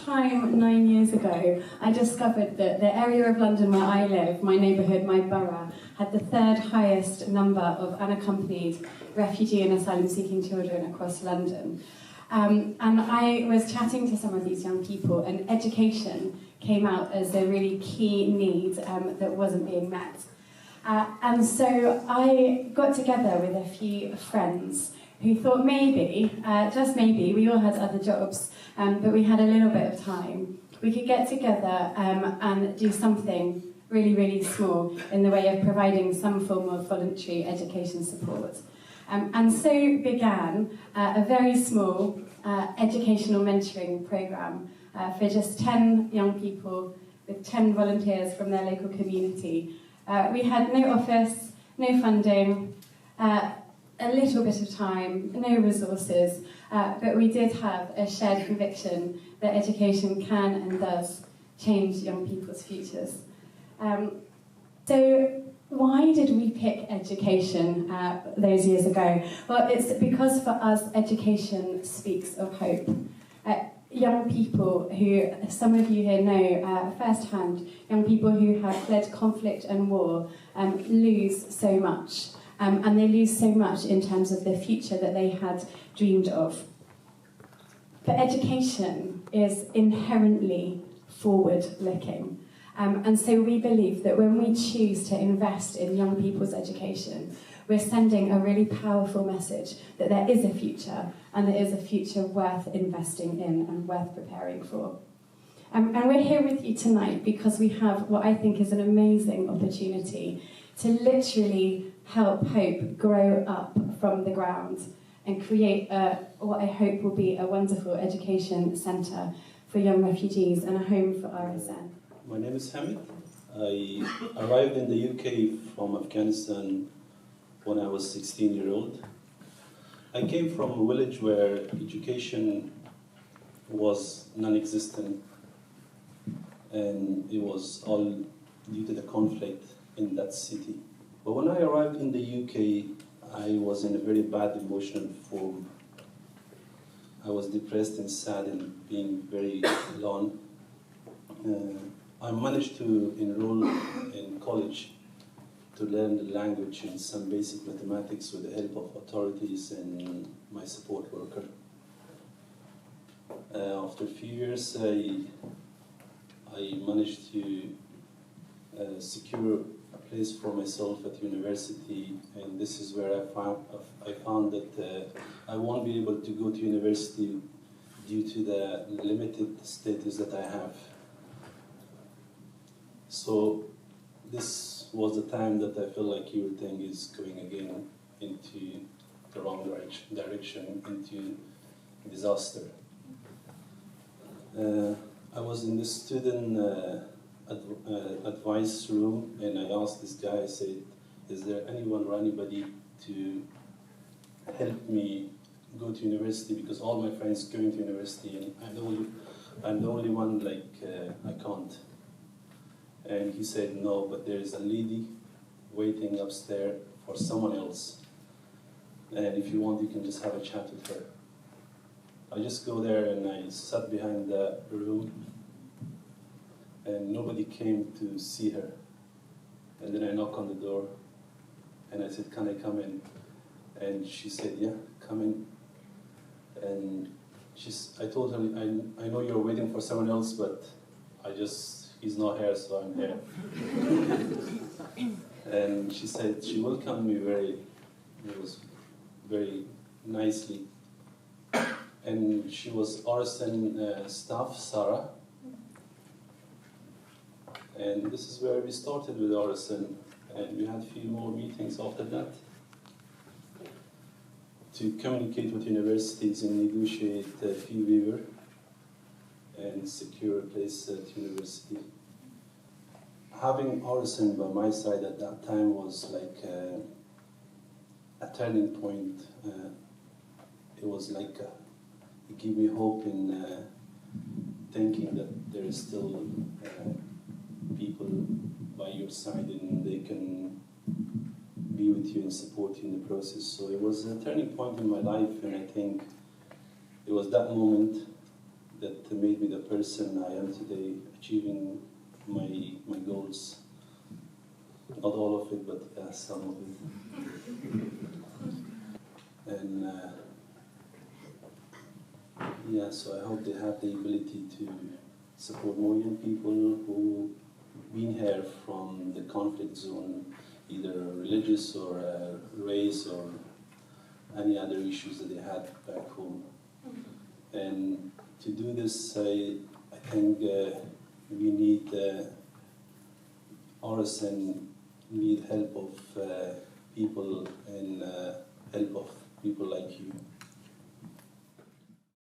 time 9 years ago, I discovered that the area of London where I live, my neighbourhood, my borough, had the third highest number of unaccompanied refugee and asylum-seeking children across London. And I was chatting to some of these young people, and education came out as a really key need that wasn't being met. And so I got together with a few friends who thought maybe, just maybe, we all had other jobs, but we had a little bit of time. We could get together and do something really, really small in the way of providing some form of voluntary education support. And so began a very small educational mentoring programme for just 10 young people with 10 volunteers from their local community. We had no office, no funding, a little bit of time, no resources, but we did have a shared conviction that education can and does change young people's futures. So why did we pick education those years ago? Well, it's because for us, education speaks of hope. Young people who, some of you here know firsthand, young people who have fled conflict and war lose so much. And they lose so much in terms of the future that they had dreamed of. But education is inherently forward-looking. And so we believe that when we choose to invest in young people's education, we're sending a really powerful message that there is a future, and there is a future worth investing in and worth preparing for. And we're here with you tonight because we have what I think is an amazing opportunity to literally help hope grow up from the ground and create what I hope will be a wonderful education centre for young refugees and a home for RSN. My name is Hamid. I arrived in the UK from Afghanistan when I was 16-year-old. I came from a village where education was non-existent, and it was all due to the conflict in that city. But when I arrived in the UK, I was in a very bad emotional form. I was depressed and sad and being very alone. I managed to enroll in college to learn the language and some basic mathematics with the help of authorities and my support worker. After a few years, I managed to secure a place for myself at university, and this is where I found that I won't be able to go to university due to the limited status that I have. So this was the time that I feel like everything is going again into the wrong direction, into disaster. I was in the student advice room, and I asked this guy, I said, is there anyone or anybody to help me go to university, because all my friends going to university and I'm the only one I can't. And he said, no, but there is a lady waiting upstairs for someone else, and if you want you can just have a chat with her. I just go there and I sat behind the room, and nobody came to see her. And then I knock on the door, and I said, can I come in? And she said, yeah, come in. And I told her, I know you're waiting for someone else, but he's not here, so I'm here. And she said, she welcomed me very nicely. And she was RSN staff, Sarah. And this is where we started with RSN, and we had a few more meetings after that to communicate with universities and negotiate a fee waiver and secure a place at university. Having RSN by my side at that time was like a turning point. It was like it gave me hope in thinking that there is still people by your side and they can be with you and support you in the process. So it was a turning point in my life, and I think it was that moment that what made me the person I am today, achieving my goals. Not all of it, but some of it. And yeah, so I hope they have the ability to support more young people who been here from the conflict zone, either religious or race or any other issues that they had back home. And to do this, I think we need RSN need help of people and help of people like you.